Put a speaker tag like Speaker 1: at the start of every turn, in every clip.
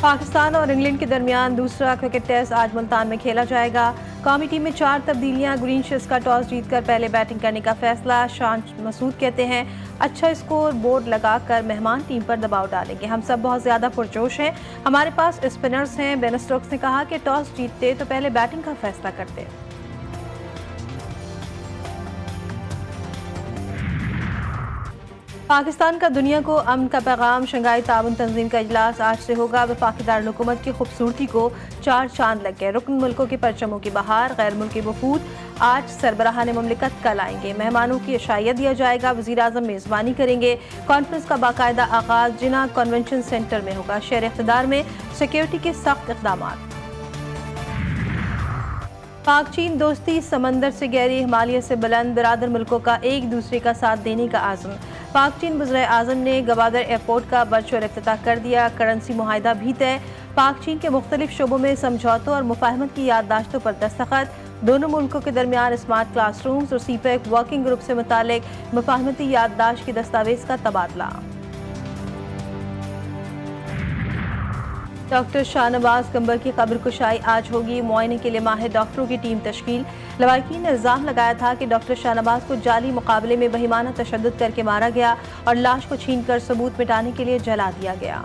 Speaker 1: पाकिस्तान और इंग्लैंड के दरमियान दूसरा क्रिकेट टेस्ट आज मुल्तान में खेला जाएगा। कौमी टीम में 4 तब्दीलियां। ग्रीनशिस का टॉस जीतकर पहले बैटिंग करने का फैसला। शान मसूद कहते हैं अच्छा स्कोर बोर्ड लगाकर मेहमान टीम पर दबाव डालेंगे। हम सब बहुत ज्यादा पुरजोश हैं, हमारे पास स्पिनर्स हैं। बेन स्टोक्स ने कहा कि टॉस जीतते तो पहले बैटिंग का फैसला करते। पाकिस्तान का दुनिया को अमन का पैगाम। शंघाई ताउन तंजीम का इजलास आज से होगा। वफाकी दारुल-हुकूमत की खूबसूरती को 4 चांद लग गए। रुकन मुल्कों के परचमों की बहार। गैर मुल्की वफूद आज सरबराहान मुमलिकत कल आएंगे। मेहमानों की इशाइया दिया जाएगा। वज़ीर-ए-आज़म मेज़बानी करेंगे। कॉन्फ्रेंस का बाकायदा आगाज जिना कन्वेंशन सेंटर में होगा। शहर इक़्तिदार में सिक्योरिटी के सख्त इक़दाम। पाक चीन दोस्ती समंदर से गहरी, हिमालय से बुलंद। बिरादर मुल्कों का एक दूसरे का साथ देने का आज़म। पाक चीन वज़ीर-ए-आज़म ने गवादर एयरपोर्ट का वर्चुअल इफ्तिताह कर दिया। करेंसी मुआहिदा भी तय। पाक चीन के मुख्तलिफ शोबों में समझौतों और मुफाहमत की याददाश्तों पर दस्तखत। दोनों मुल्कों के दरमियान स्मार्ट क्लासरूम्स और सीपैक वर्किंग ग्रुप से मुतालिक मुफाहमती याददाश्त की दस्तावेज का तबादला। डॉक्टर शाहनवाज कंबर की कब्र कुशाई आज होगी। मुआयने के लिए माहिर डॉक्टरों की टीम तश्कील। लवाहिकीन ने इल्जाम लगाया था कि डॉक्टर शाहनवाज को जाली मुकाबले में बहिमाना तशद्दुद करके मारा गया और लाश को छीनकर सबूत मिटाने के लिए जला दिया गया।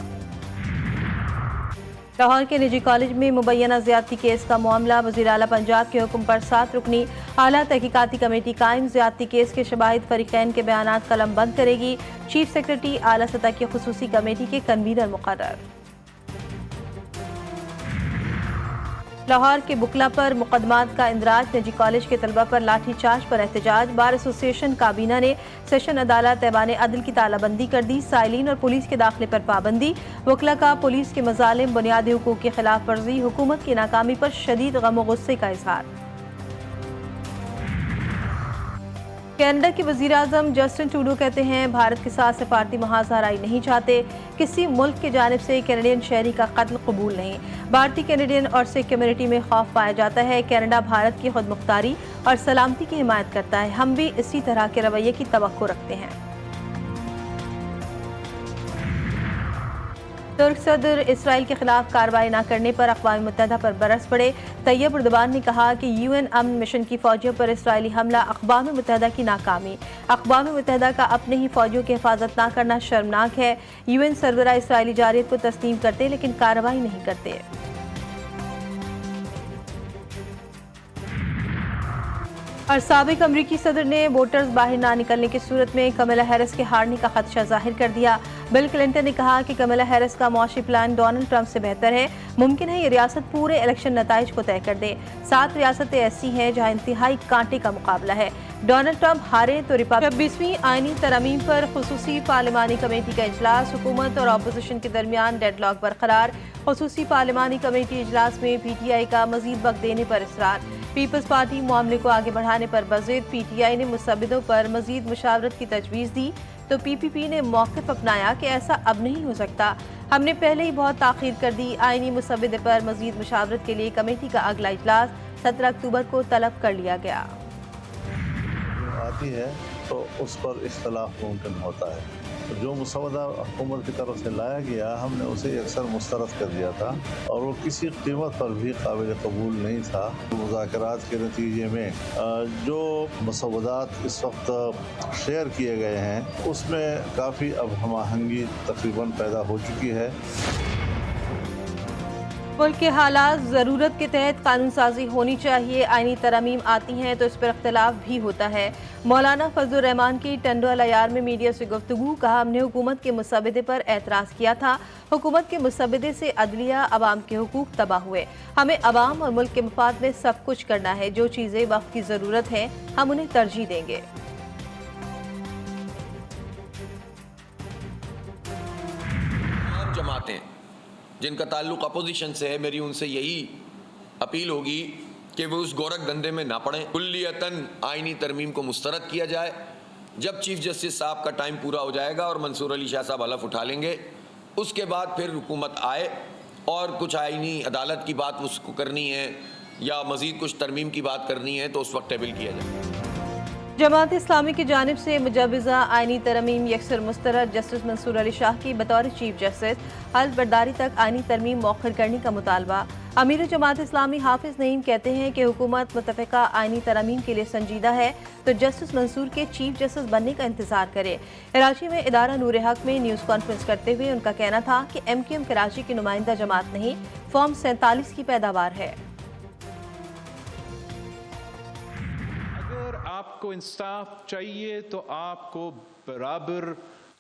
Speaker 1: लाहौर के निजी कॉलेज में मुबैना ज्यादती केस का मामला। वज़ीर आला पंजाब के हुक्म पर 7 रुकनी आला तहकीकाती कमेटी कायम। ज्यादती केस के शवाहिद फरीकैन के बयानात कलम बंद करेगी। चीफ सेक्रेटरी आला सतह की खुसूसी कमेटी के कन्वीनर मुकर्रर। लाहौर के बुकला पर मुकदमात का इंदराज। निजी कॉलेज के तलबा पर लाठीचार्ज पर एहतजाज। बार एसोसिएशन काबीना ने सेशन अदालत ऐवान अदल की तालाबंदी कर दी। साइलिन और पुलिस के दाखिले पर पाबंदी। वकला का पुलिस के मजालिम, बुनियादी हुकूक की खिलाफ वर्जी, हुकूमत की नाकामी पर शदीद गम और गुस्से का इजहार। कनाडा के वज़ीर-ए-आज़म जस्टिन ट्रूडो कहते हैं भारत के साथ सिफारती मुहाज़राई नहीं चाहते। किसी मुल्क की जानिब से कैनेडियन शहरी का कत्ल कबूल नहीं। भारतीय कैनेडियन और सिख कम्युनिटी में खौफ पाया जाता है। कनाडा भारत की खुद मुख्तारी और सलामती की हिमायत करता है। हम भी इसी तरह के रवैये की तवक्को रखते हैं। तुर्क सदर इसराइल के खिलाफ कार्रवाई न करने पर अक़वाम मुत्तहिदा पर बरस पड़े। तैयब एर्दोगान ने कहा कि यूएन अमन मिशन की फौजियों पर इसराइली हमला अक़वाम मुत्तहिदा की नाकामी। अक़वाम मुत्तहिदा का अपने ही फौजियों की हिफाजत न करना शर्मनाक है। यूएन सरबराह इसराइली जारियत को तस्लीम करते लेकिन कार्रवाई नहीं करते। और साबिक अमरीकी सदर ने वोटर्स बाहर ना निकलने की सूरत में कमला हैरिस के हारने का खदशा जाहिर कर दिया। बिल क्लिंटन ने कहा कि कमला हैरिस का मुआशी प्लान डोनाल्ड ट्रंप से बेहतर है। मुमकिन है ये रियासत पूरे इलेक्शन नताइज को तय कर दे। 7 रियासतें ऐसी हैं जहां इंतहाई कांटे का मुकाबला है। डोनाल्ड ट्रंप हारे तो 26वीं आईनी तरमीम पर खुसूसी पार्लिमानी कमेटी का इजलास। हुकूमत और अपोजिशन के दरमियान डेडलॉक बरकरार। खुसूसी पार्लिमानी कमेटी इजलास में PTI का मजीद वक्त देने पर इसरार। पीपल्स पार्टी मामले को आगे बढ़ाने पर बज़िद। PTI ने मुसब्बिदों पर मजीद मुशावरत की तजवीज़ दी तो PPP ने मौक़िफ़ अपनाया कि ऐसा अब नहीं हो सकता। हमने पहले ही बहुत ताख़ीर कर दी। आईनी मुसब्बिदे पर मजीद मुशावरत के लिए कमेटी का अगला इजलास 17 अक्टूबर को तलब कर लिया गया।
Speaker 2: आती है तो उस पर इख्तलाफ मुमकिन होता है। तो जो मुसवदा हुकूमत की तरफ से लाया गया हमने उसे अक्सर मुस्तरद कर दिया था और वो किसी कीमत पर भी काबिल कबूल नहीं था। मुज़ाकरात के नतीजे में जो मुसवदात इस वक्त शेयर किए गए हैं उसमें काफ़ी अब हम आहंगी तकरीबन पैदा हो चुकी है।
Speaker 1: मुल्क के हालात ज़रूरत के तहत कानून साजी होनी चाहिए। आईनी तरमीम आती हैं तो इस पर अख्तलाफ भी होता है। मौलाना फजलुर रहमान की टंडो अल-अयार में मीडिया से गुफ्तगू। कहा हमने हुकूमत के मुसब्बिदे पर एतराज़ किया था। हुकूमत के मुसब्बिदे से अदलिया अवाम के हुकूक तबाह हुए। हमें अवाम और मुल्क के मफाद में सब कुछ करना है। जो चीज़ें वक्त की ज़रूरत है हम उन्हें तरजीह देंगे।
Speaker 3: जमातें जिनका ताल्लुक अपोजिशन से है, मेरी उनसे यही अपील होगी कि वो उस गोरख धंधे में ना पड़ें। कुल्लियतन आईनी तरमीम को मुस्तरद किया जाए। जब चीफ जस्टिस साहब का टाइम पूरा हो जाएगा और मंसूर अली शाह साहब हलफ उठा लेंगे उसके बाद फिर हुकूमत आए और कुछ आईनी अदालत की बात उसको करनी है या मज़ीद कुछ तरमीम की बात करनी है तो उस वक्त टेबल किया जाए।
Speaker 1: जमात इस्लामी की जानिब से मुजवज़ा आइनी तरमीम यकसर मुस्तरद जस्टिस मंसूर अली शाह की बतौर चीफ जस्टिस हल्फ बर्दारी तक आइनी तरमीम मौखर करने का मुतालबा। अमीर जमात इस्लामी हाफिज नईम कहते हैं कि हुकूमत मुतफ़िका आइनी तरमीम के लिए संजीदा है तो जस्टिस मंसूर के चीफ जस्टिस बनने का इंतजार करे। कराची में इदारा नूर हक में न्यूज़ कॉन्फ्रेंस करते हुए उनका कहना था कि MQM कराची की नुमाइंदा जमात नहीं, फॉर्म 47 की पैदावार है।
Speaker 4: आपको इंसाफ चाहिए तो आपको बराबर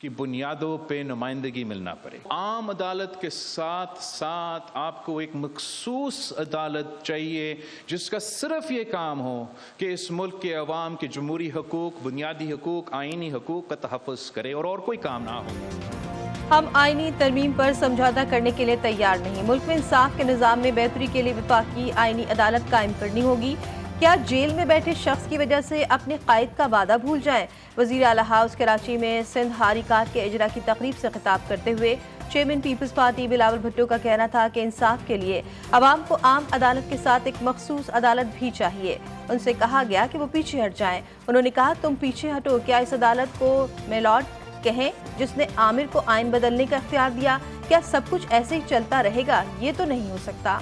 Speaker 4: की बुनियादों पे नुमाइंदगी मिलना पड़ेगा। आम अदालत के साथ साथ आपको एक मखसूस अदालत चाहिए जिसका सिर्फ ये काम हो कि इस मुल्क के अवाम के जमहूरी हकूक, बुनियादी हकूक, आइनी हकूक का तहफ़्फ़ुज़ करे और कोई काम ना हो।
Speaker 1: हम आइनी तरमीम पर समझौता करने के लिए तैयार नहीं। मुल्क में इंसाफ के निज़ाम में बेहतरी के लिए वफाकी आइनी अदालत कायम करनी होगी। क्या जेल में बैठे शख्स की वजह से अपने कायद का वादा भूल जाएं? वज़ीर आला हाउस कराची में सिंध हारी कार्ड के इजरा की तकरीब से खिताब करते हुए chairman People's Party Bilawal Bhutto का कहना था कि इंसाफ के लिए अवाम को आम अदालत के साथ एक मखसूस अदालत भी चाहिए। उनसे कहा गया कि वो पीछे हट जाएं। उन्होंने कहा, तुम पीछे हटो, क्या इस अदालत को मेलॉर्ड कहें जिसने आमिर को आइन बदलने का इख्तियार दिया? क्या सब कुछ ऐसे ही चलता रहेगा? ये तो नहीं हो सकता।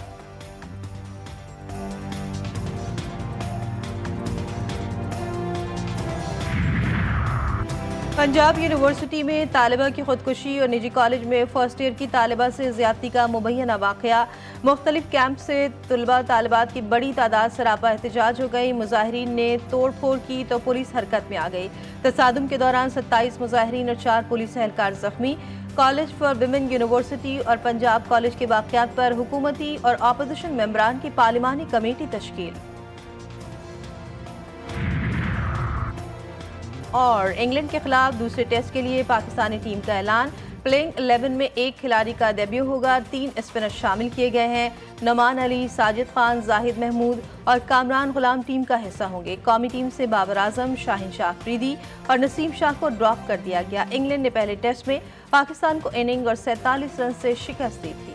Speaker 1: पंजाब यूनिवर्सिटी में तालिबा की खुदकुशी और निजी कॉलेज में फर्स्ट ईयर की तालिबा से ज्यादती का मुबैना वाक़या। मुख्तलिफ कैंप से तलबा तालिबात की बड़ी तादाद सरापा एहतजाज हो गई। मुजाहिरीन ने तोड़ फोड़ की तो पुलिस हरकत में आ गई। तसादुम के दौरान 27 मुजाहिरीन और 4 पुलिस एहलकार जख्मी। कॉलेज फॉर विमेन यूनिवर्सिटी और पंजाब कॉलेज के वाक़यात पर हुकूमती और अपोजिशन मेंबरान की पार्लिमानी कमेटी तश्कील। और इंग्लैंड के खिलाफ दूसरे टेस्ट के लिए पाकिस्तानी टीम का ऐलान। प्लेइंग 11 में एक खिलाड़ी का डेब्यू होगा। 3 स्पिनर शामिल किए गए हैं। नमान अली, साजिद खान, जाहिद महमूद और कामरान गुलाम टीम का हिस्सा होंगे। कौमी टीम से बाबर आजम, शाहीन शाह अफरीदी और नसीम शाह को ड्रॉप कर दिया गया। इंग्लैंड ने पहले टेस्ट में पाकिस्तान को इनिंग और 47 रन से शिकस्त दी थी।